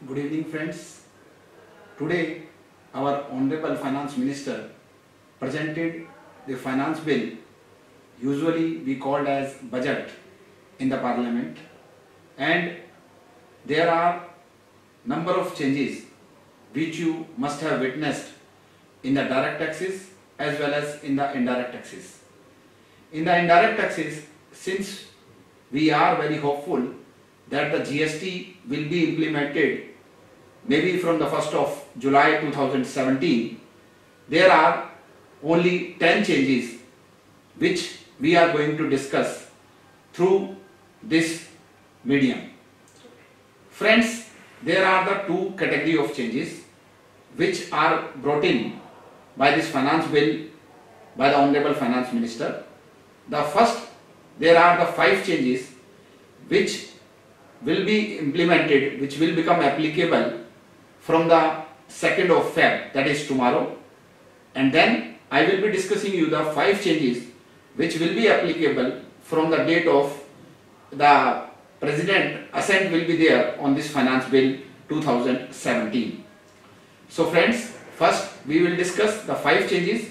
Good evening, friends. Today, our Honorable Finance Minister presented the finance bill, usually we called as budget, in the Parliament, and there are number of changes which you must have witnessed in the direct taxes as well as in the indirect taxes. In the indirect taxes, since we are very hopeful that the GST will be implemented maybe from the 1st of July 2017, there are only 10 changes which we are going to discuss through this medium. Friends, there are the two category of changes which are brought in by this finance bill by the Honorable Finance Minister. The first, there are the 5 changes which will be implemented, which will become applicable from the 2nd of Feb, that is tomorrow, and then I will be discussing you the 5 changes which will be applicable from the date of the President assent will be there on this finance bill 2017. So friends, first we will discuss the 5 changes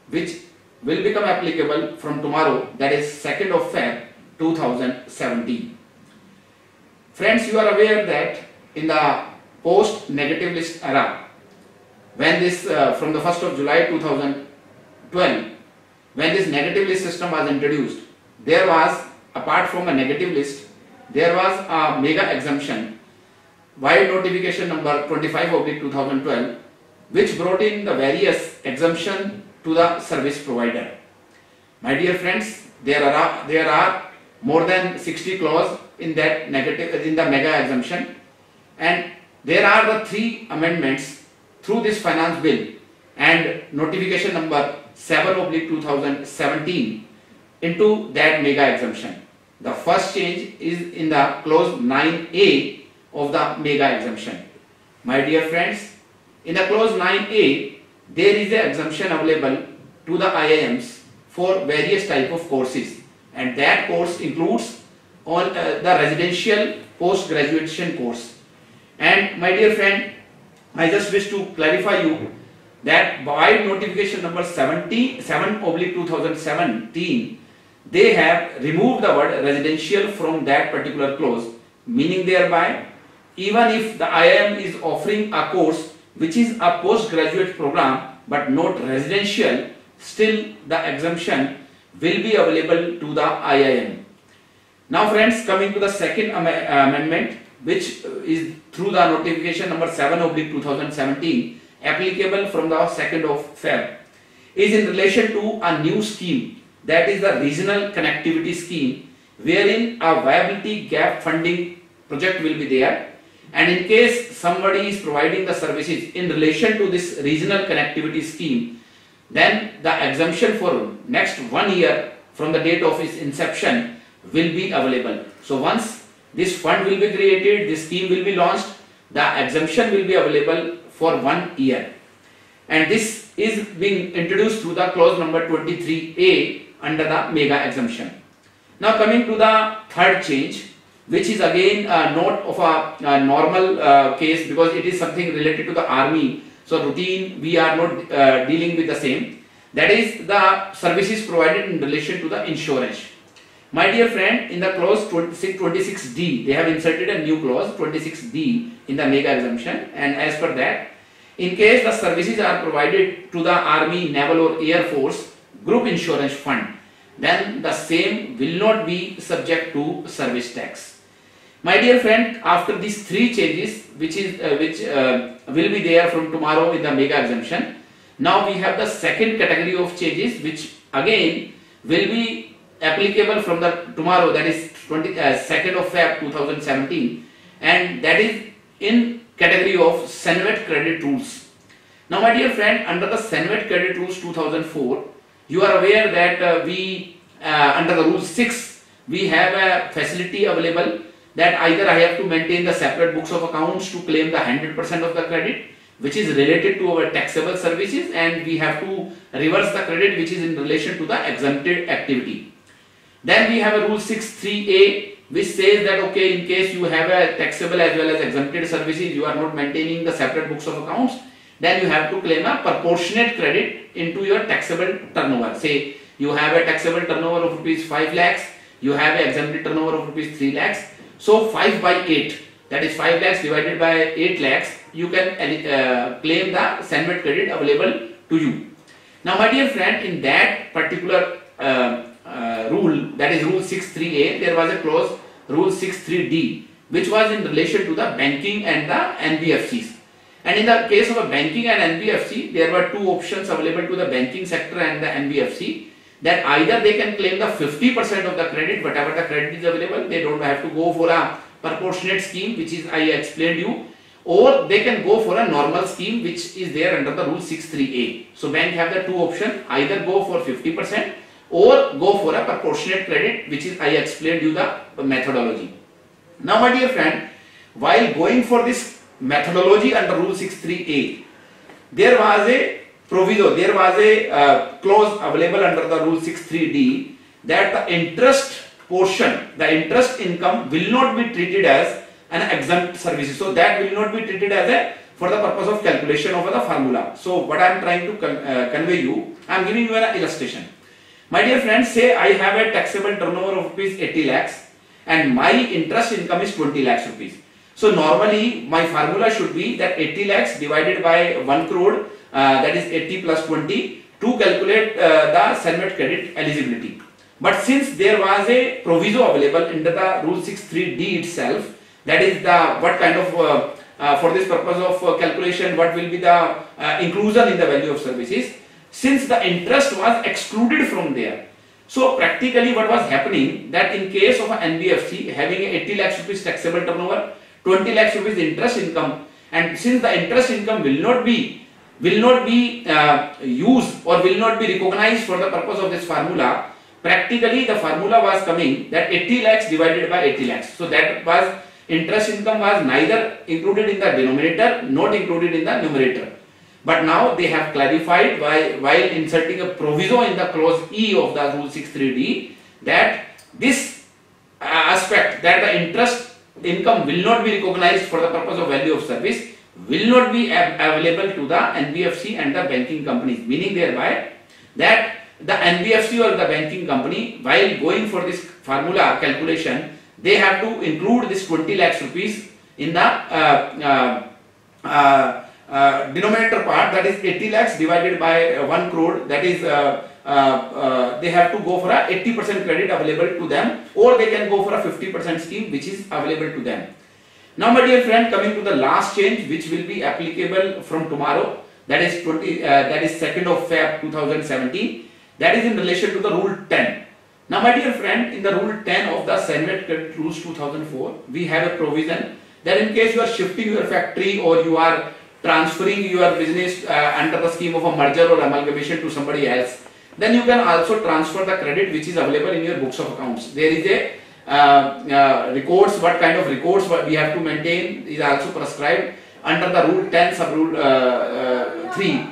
which will become applicable from tomorrow, that is 2nd of Feb 2017. Friends, you are aware that in the post negative list era, when this from the 1st of July 2012, when this negative list system was introduced, there was, apart from a negative list, there was a mega exemption via notification number 25/2012, which brought in the various exemption to the service provider. My dear friends, there are more than 60 clause in that in the mega exemption, and there are the 3 amendments through this finance bill and notification number 7/2017 into that mega exemption. The first change is in the clause 9A of the mega exemption. My dear friends, in the clause 9A, there is an exemption available to the IIMs for various type of courses, and that course includes all the residential post-graduation course. And my dear friend, I just wish to clarify you that by notification number 77/2017, they have removed the word residential from that particular clause, meaning thereby even if the IIM is offering a course which is a postgraduate program but not residential, still the exemption will be available to the IIM. Now friends, coming to the second amendment, which is through the notification number 7/2017, applicable from the 2nd of Feb, is in relation to a new scheme, that is the regional connectivity scheme, wherein a viability gap funding project will be there, and in case somebody is providing the services in relation to this regional connectivity scheme, then the exemption for next 1 year from the date of its inception will be available. So once this fund will be created, this scheme will be launched, the exemption will be available for 1 year, and this is being introduced through the clause number 23A under the mega exemption. Now coming to the third change, which is again not of a normal case, because it is something related to the army, so routine we are not dealing with the same, that is the services provided in relation to the insurance. My dear friend, in the clause 26D, they have inserted a new clause 26D in the mega exemption, and as per that, in case the services are provided to the army, naval or air force group insurance fund, then the same will not be subject to service tax. My dear friend, after these 3 changes which will be there from tomorrow in the mega exemption, now we have the second category of changes which again will be applicable from the tomorrow, that is 2nd of Feb 2017, and that is in category of Senvet credit rules. Now my dear friend, under the Senvet credit rules 2004, you are aware that under the rule 6 we have a facility available that either I have to maintain the separate books of accounts to claim the 100% of the credit which is related to our taxable services, and we have to reverse the credit which is in relation to the exempted activity. Then we have a rule 6.3a which says that okay, in case you have a taxable as well as exempted services, you are not maintaining the separate books of accounts, then you have to claim a proportionate credit into your taxable turnover. Say you have a taxable turnover of rupees 5 lakhs, you have a exempted turnover of rupees 3 lakhs. So 5 by 8, that is 5 lakhs divided by 8 lakhs, you can claim the SENVET credit available to you. Now my dear friend, in that particular rule, that is rule 63A, there was a clause rule 63D, which was in relation to the banking and the NBFCs. And in the case of a banking and NBFC, there were two options available to the banking sector and the NBFC, that either they can claim the 50% of the credit, whatever the credit is available, they don't have to go for a proportionate scheme, which is I explained you, or they can go for a normal scheme which is there under the rule 63A. So bank have the two options, either go for 50% or go for a proportionate credit, which is I explained you the methodology. Now my dear friend, while going for this methodology under rule 63A, there was a proviso, there was a clause available under the rule 63D that the interest portion, the interest income will not be treated as an exempt services. So that will not be treated as a for the purpose of calculation of the formula. So what I am trying to convey you, I am giving you an illustration. My dear friends, say I have a taxable turnover of rupees 80 lakhs and my interest income is 20 lakhs rupees. So normally my formula should be that 80 lakhs divided by 1 crore, that is 80 plus 20, to calculate the SENVET credit eligibility. But since there was a proviso available under the rule 63D itself, that is the what kind of for this purpose of calculation, what will be the inclusion in the value of services, since the interest was excluded from there. So practically what was happening, that in case of an NBFC having a 80 lakhs rupees taxable turnover, 20 lakhs rupees interest income, and since the interest income will not be used or will not be recognized for the purpose of this formula, practically the formula was coming that 80 lakhs divided by 80 lakhs. So that was interest income was neither included in the denominator, not included in the numerator. But now they have clarified while inserting a proviso in the clause E of the rule 63D that this aspect, that the interest income will not be recognized for the purpose of value of service, will not be available to the NBFC and the banking companies, meaning thereby that the NBFC or the banking company, while going for this formula calculation, they have to include this 20 lakhs rupees in the denominator part, that is 80 lakhs divided by 1 crore, that is they have to go for a 80% credit available to them, or they can go for a 50% scheme which is available to them. Now my dear friend, coming to the last change which will be applicable from tomorrow, that is 2nd of Feb 2017, that is in relation to the rule 10. Now my dear friend, in the rule 10 of the SENVET credit rules 2004, we have a provision that in case you are shifting your factory or you are transferring your business under the scheme of a merger or amalgamation to somebody else, then you can also transfer the credit which is available in your books of accounts. There is a records, what kind of records we have to maintain is also prescribed under the rule 10 sub rule 3.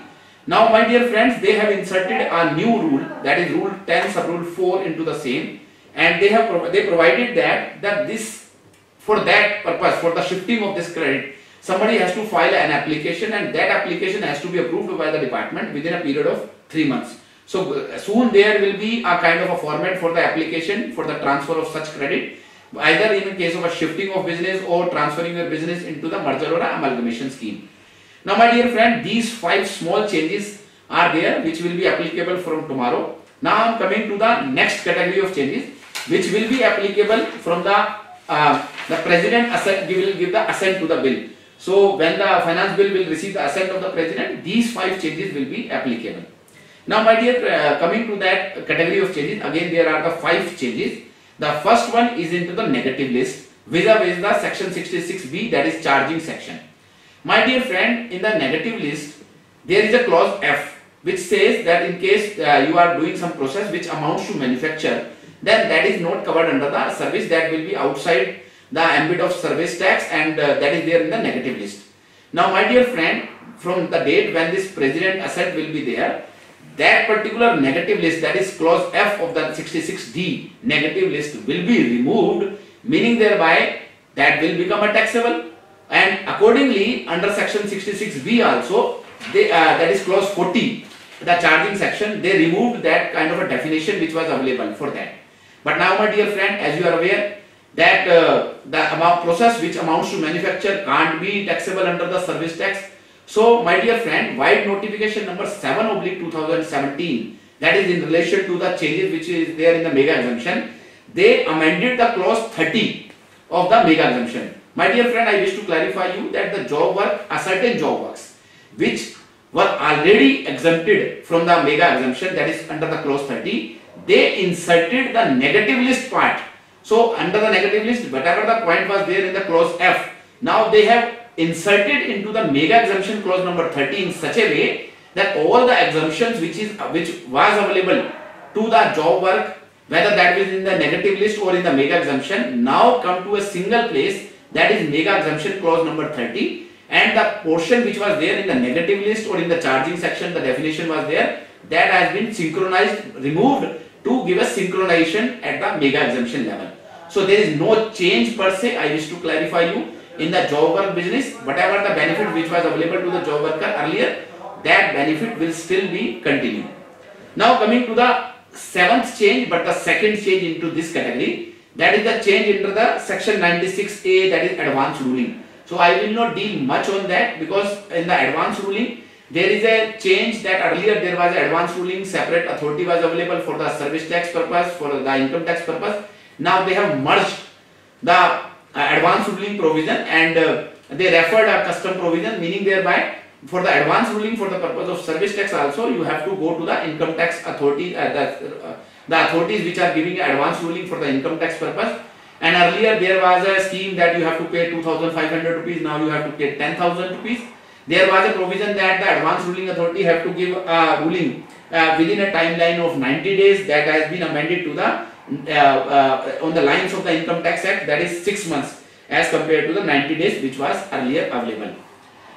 Now my dear friends, they have inserted a new rule, that is rule 10 sub rule 4 into the same, and they provided that this, for that purpose, for the shifting of this credit, somebody has to file an application, and that application has to be approved by the department within a period of 3 months. So soon there will be a kind of a format for the application for the transfer of such credit, either in case of a shifting of business or transferring your business into the merger or amalgamation scheme. Now my dear friend, these 5 small changes are there which will be applicable from tomorrow. Now I am coming to the next category of changes which will be applicable from the president will give the assent to the bill. So when the finance bill will receive the assent of the president, these 5 changes will be applicable. Now my dear, coming to that category of changes, again there are the 5 changes. The first one is into the negative list vis-a-vis the section 66B, that is charging section. My dear friend, in the negative list there is a clause F which says that in case you are doing some process which amounts to manufacture, then that is not covered under the service, that will be outside the ambit of service tax, and that is there in the negative list. Now my dear friend, from the date when this president assent will be there, that particular negative list, that is clause F of the 66D negative list, will be removed meaning thereby that will become a taxable. And accordingly, under section 66B also, that is clause 40, the charging section, they removed that kind of a definition which was available for that. But now, my dear friend, as you are aware that the amount process which amounts to manufacture can't be taxable under the service tax. So, my dear friend, wide notification number 7/2017, that is in relation to the changes which is there in the mega exemption, they amended the clause 30 of the mega exemption. My dear friend, I wish to clarify you that the job work, a certain job works which were already exempted from the mega exemption, that is under the clause 30, they inserted the negative list part. So under the negative list, whatever the point was there in the clause F, now they have inserted into the mega exemption clause number 30 in such a way that all the exemptions which was available to the job work, whether that is in the negative list or in the mega exemption, now come to a single place, that is mega exemption clause number 30, and the portion which was there in the negative list or in the charging section, the definition was there, that has been synchronized, removed to give a synchronization at the mega exemption level. So there is no change per se. I wish to clarify you, in the job work business, whatever the benefit which was available to the job worker earlier, that benefit will still be continued. Now coming to the seventh change, but the second change into this category, that is the change into the section 96A, that is advance ruling. So I will not deal much on that, because in the advance ruling there is a change that earlier there was an advance ruling, separate authority was available for the service tax purpose, for the income tax purpose. Now they have merged the advance ruling provision and they referred a custom provision, meaning thereby for the advance ruling for the purpose of service tax also you have to go to the income tax authority, the authorities which are giving advance ruling for the income tax purpose. And earlier there was a scheme that you have to pay 2,500 rupees, now you have to pay 10,000 rupees. There was a provision that the advance ruling authority have to give a ruling within a timeline of 90 days. That has been amended to the on the lines of the Income Tax Act, that is 6 months as compared to the 90 days which was earlier available.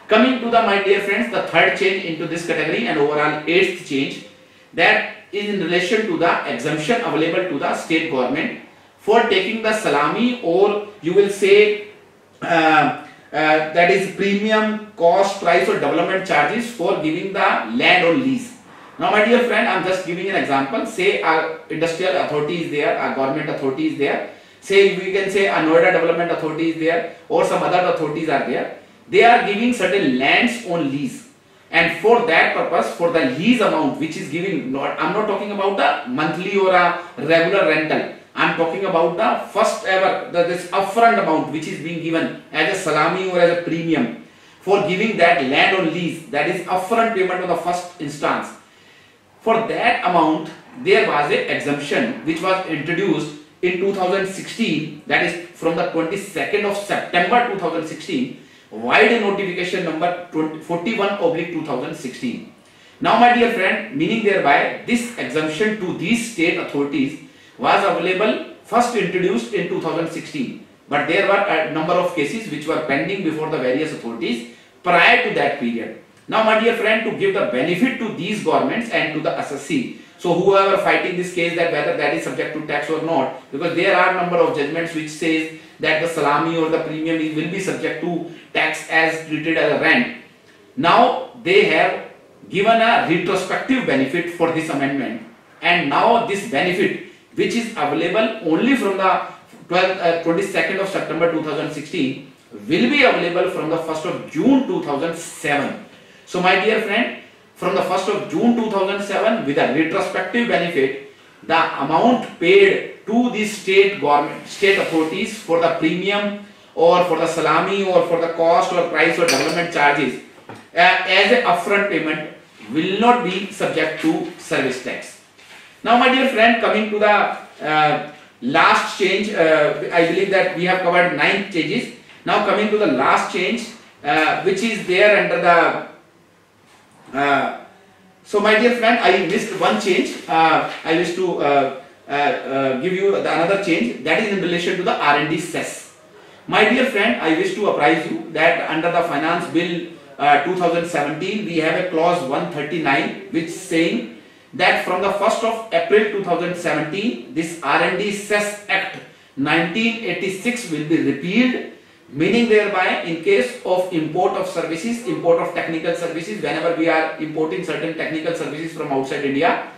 Coming to the, my dear friends, the third change into this category and overall eighth change, that is in relation to the exemption available to the state government for taking the salami, or you will say that is premium, cost, price or development charges for giving the land on lease. Now my dear friend, I am just giving an example. Say our industrial authority is there, our government authority is there. Say we can say a Noida development authority is there, or some other authorities are there. They are giving certain lands on lease, and for that purpose, for the lease amount which is giving, I am not talking about the monthly or a regular rental. I am talking about the first ever, this upfront amount which is being given as a salami or as a premium for giving that land on lease, that is upfront payment on the first instance. For that amount, there was a exemption which was introduced in 2016, that is from the 22nd of September 2016, wide notification number 41/2016. Now my dear friend, meaning thereby this exemption to these state authorities was available, first introduced in 2016, but there were a number of cases which were pending before the various authorities prior to that period. Now my dear friend, to give the benefit to these governments and to the assessee, so whoever fighting this case that whether that is subject to tax or not, because there are number of judgments which says that the salami or the premium will be subject to tax as treated as a rent. Now they have given a retrospective benefit for this amendment, and now this benefit which is available only from the 22nd of September 2016 will be available from the 1st of June 2007. So my dear friend, from the 1st of June 2007 with a retrospective benefit, the amount paid to the state government, state authorities for the premium or for the salami or for the cost or price or development charges as an upfront payment will not be subject to service tax. Now my dear friend, coming to the last change, I believe that we have covered 9 changes. Now coming to the last change which is there under the so my dear friend, I missed one change. I wish to give you another change, that is in relation to the R&D cess. My dear friend, I wish to apprise you that under the Finance Bill 2017 we have a clause 139 which is saying that from the 1st of April 2017 this R&D cess act 1986 will be repealed, meaning thereby in case of import of services, import of technical services, whenever we are importing certain technical services from outside India,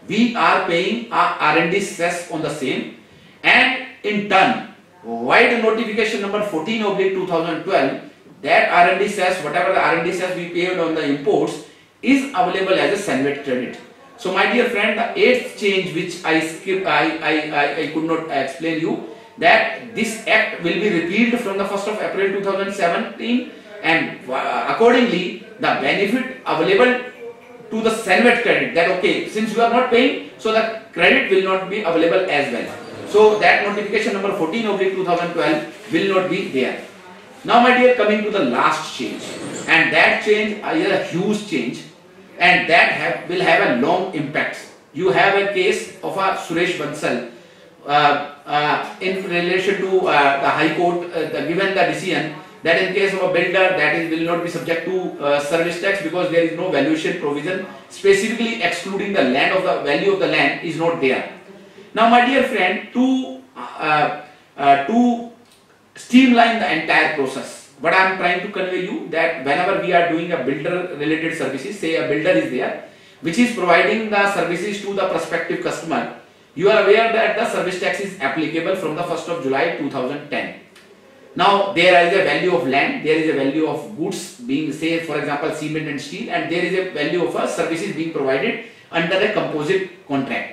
we are paying a R&D cess on the same, and in turn, wide notification number 14/2012, that R&D cess, whatever the R&D cess we paid on the imports, is available as a Senvet credit. So my dear friend, the eighth change which I skipped, I could not explain you, that this act will be repealed from the 1st of April 2017, and accordingly the benefit available to the Senvet credit, that okay, since you are not paying, so the credit will not be available as well. So that notification number 14/2012 will not be there. Now my dear, coming to the last change, and that change is a huge change, and that will have a long impact. You have a case of a Suresh Bansal in relation to the High Court, given the decision that in case of a builder, that is will not be subject to service tax because there is no valuation provision, specifically excluding the land of the value of the land is not there. Now my dear friend, to streamline the entire process, what I am trying to convey you, that whenever we are doing a builder related services, say a builder is there which is providing the services to the prospective customer, you are aware that the service tax is applicable from the 1st of July 2010. Now there is a value of land, there is a value of goods being, say for example cement and steel, and there is a value of services being provided under a composite contract.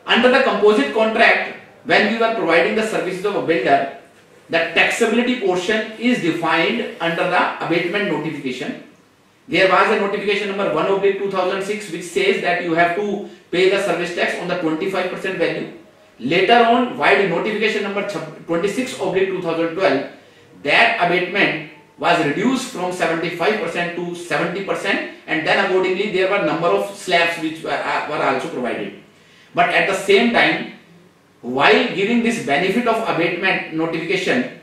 Under the composite contract, when we were providing the services of a builder, the taxability portion is defined under the abatement notification. There was a notification number 1/2006 which says that you have to pay the service tax on the 25% value. Later on, while notification number 26/2012, that abatement was reduced from 75% to 70%, and then accordingly there were number of slabs which were also provided. But at the same time, while giving this benefit of abatement notification,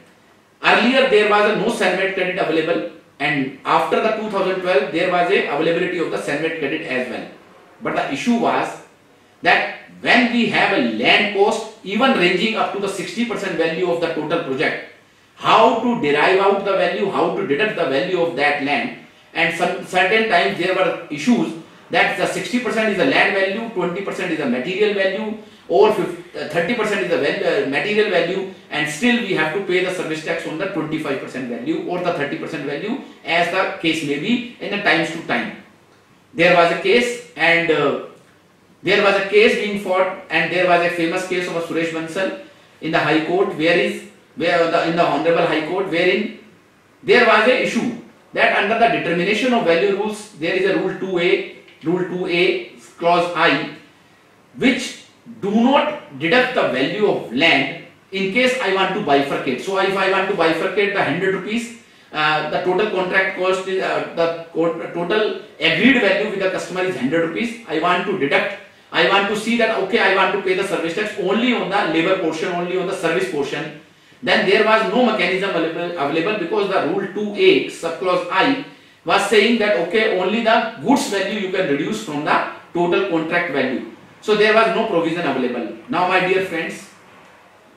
earlier there was no Senvet credit available, and after the 2012 there was a availability of the Senvet credit as well. But the issue was that when we have a land cost even ranging up to the 60% value of the total project, how to derive out the value, how to deduct the value of that land, and certain times there were issues that the 60% is the land value, 20% is the material value, or 30% is the material value, and still we have to pay the service tax on the 25% value or the 30% value, as the case may be in the times to time. There was a case, and there was a case being fought, and there was a famous case of a Suresh Bansal in the High Court, in the Honorable High Court, wherein there was a issue that under the determination of value rules, there is a Rule 2A clause I, which do not deduct the value of land in case I want to bifurcate. So if I want to bifurcate the 100 rupees, the total contract cost is the total agreed value with the customer is 100 rupees. I want to deduct, I want to see that okay, I want to pay the service tax only on the labor portion, only on the service portion. Then there was no mechanism available because the Rule 2A subclause I was saying that okay, only the goods value you can reduce from the total contract value. So there was no provision available. Now my dear friends,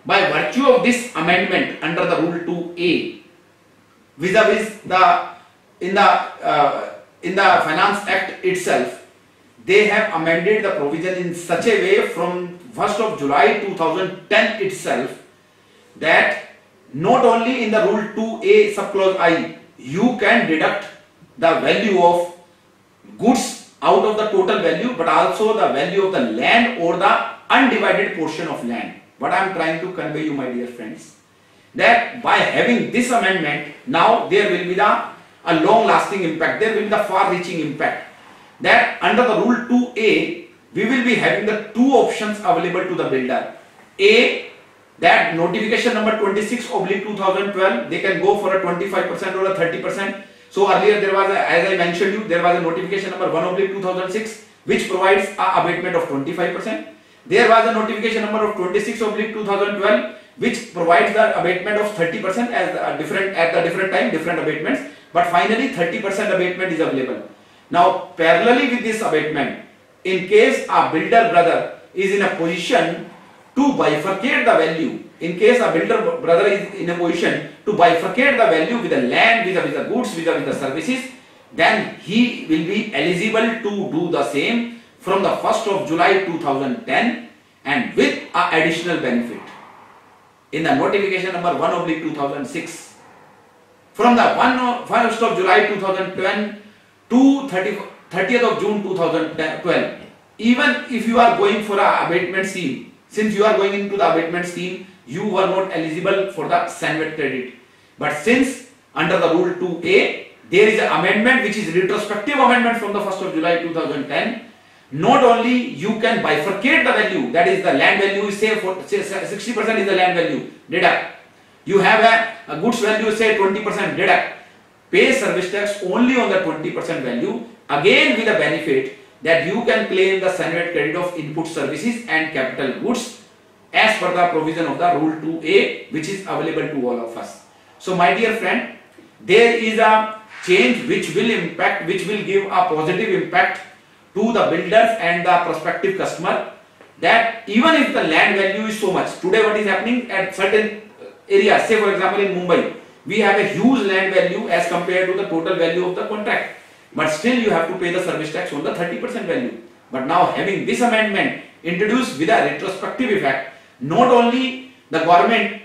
by virtue of this amendment under the Rule 2A, vis-a-vis in the Finance Act itself, they have amended the provision in such a way from 1st of July 2010 itself, that not only in the Rule 2A subclause I, you can deduct the value of goods out of the total value, but also the value of the land or the undivided portion of land. What I am trying to convey you, my dear friends, that by having this amendment, now there will be a long lasting impact, there will be the far reaching impact, that under the Rule 2A, we will be having the two options available to the builder. A, that notification number 26/2012, they can go for a 25% or a 30%. So earlier there was, as I mentioned you, there was a notification number 1/2006 which provides a abatement of 25%. There was a notification number of 26/2012 which provides the abatement of 30% as at the different time, different abatements. But finally 30% abatement is available. Now parallelly with this abatement, in case a builder brother is in a position to bifurcate the value in case a builder brother is in a position to bifurcate the value with the land, vis-a-vis the goods, vis-a-vis the services, then he will be eligible to do the same from the 1st of July 2010 and with an additional benefit. In the notification number 1/2006, from the 1st of July 2010 to 30th of June 2012, even if you are going for a abatement scheme, since you are going into the abatement scheme, you were not eligible for the SANVAT credit. But since under the rule 2A, there is an amendment which is retrospective amendment from the 1st of July 2010. Not only you can bifurcate the value, that is the land value, say 60% is the land value, deduct. You have a goods value, say 20%, deduct. Pay service tax only on the 20% value, again with the benefit that you can claim the SANVAT credit of input services and capital goods as per the provision of the rule 2A, which is available to all of us. So my dear friend, there is a change which will give a positive impact to the builders and the prospective customer, that even if the land value is so much, today what is happening at certain areas, say for example in Mumbai, we have a huge land value as compared to the total value of the contract, but still you have to pay the service tax on the 30% value. But now having this amendment introduced with a retrospective effect, not only the government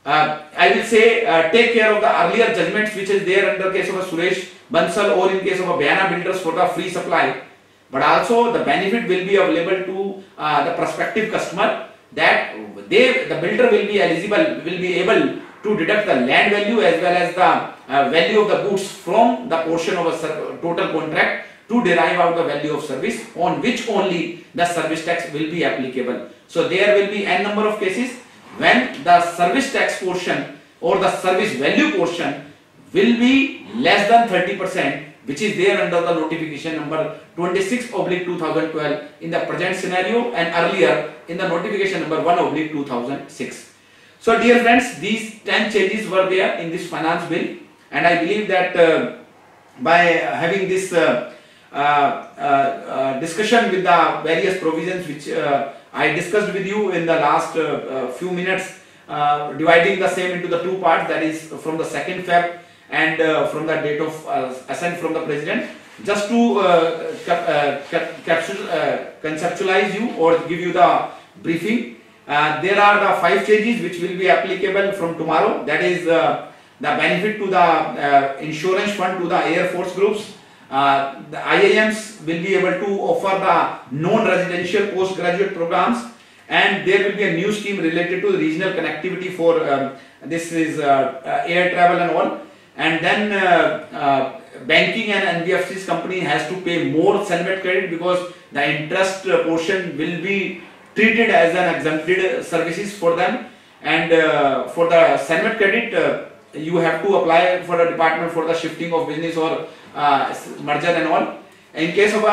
I will say take care of the earlier judgments which is there under case of a Suresh Bansal or in case of a Bayana Builders for the free supply, but also the benefit will be available to the prospective customer, that the builder will be able to deduct the land value as well as the value of the goods from the portion of a total contract to derive out the value of service on which only the service tax will be applicable. So there will be n number of cases when the service tax portion or the service value portion will be less than 30%, which is there under the notification number 26/2012 in the present scenario and earlier in the notification number 1/2006. So dear friends, these 10 changes were there in this finance bill, and I believe that by having this discussion with the various provisions which I discussed with you in the last few minutes, dividing the same into the two parts, that is from the 2nd Feb and from the date of assent from the President, just to conceptualize you or give you the briefing. There are the 5 changes which will be applicable from tomorrow, that is the benefit to the insurance fund to the Air Force groups. The IIMs will be able to offer the non-residential postgraduate programs, and there will be a new scheme related to regional connectivity for this is air travel and all. And then banking and NBFC's company has to pay more SANVAT credit because the interest portion will be treated as an exempted services for them, and for the SANVAT credit you have to apply for a department for the shifting of business or merger and all. In case of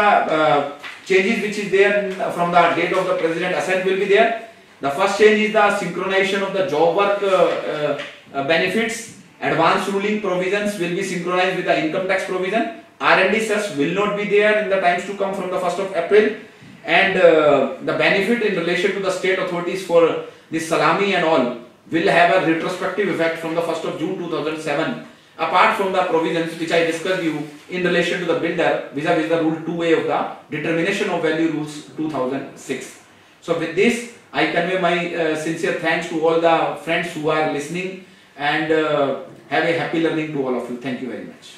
changes which is there from the date of the President, assent will be there. The first change is the synchronization of the job work benefits. Advance ruling provisions will be synchronized with the income tax provision. R&D cess will not be there in the times to come from the 1st of April. And the benefit in relation to the state authorities for this salami and all will have a retrospective effect from the 1st of June 2007. Apart from the provisions which I discussed you in relation to the builder vis-a-vis the rule 2A of the determination of value rules 2006. So with this, I convey my sincere thanks to all the friends who are listening, and have a happy learning to all of you. Thank you very much.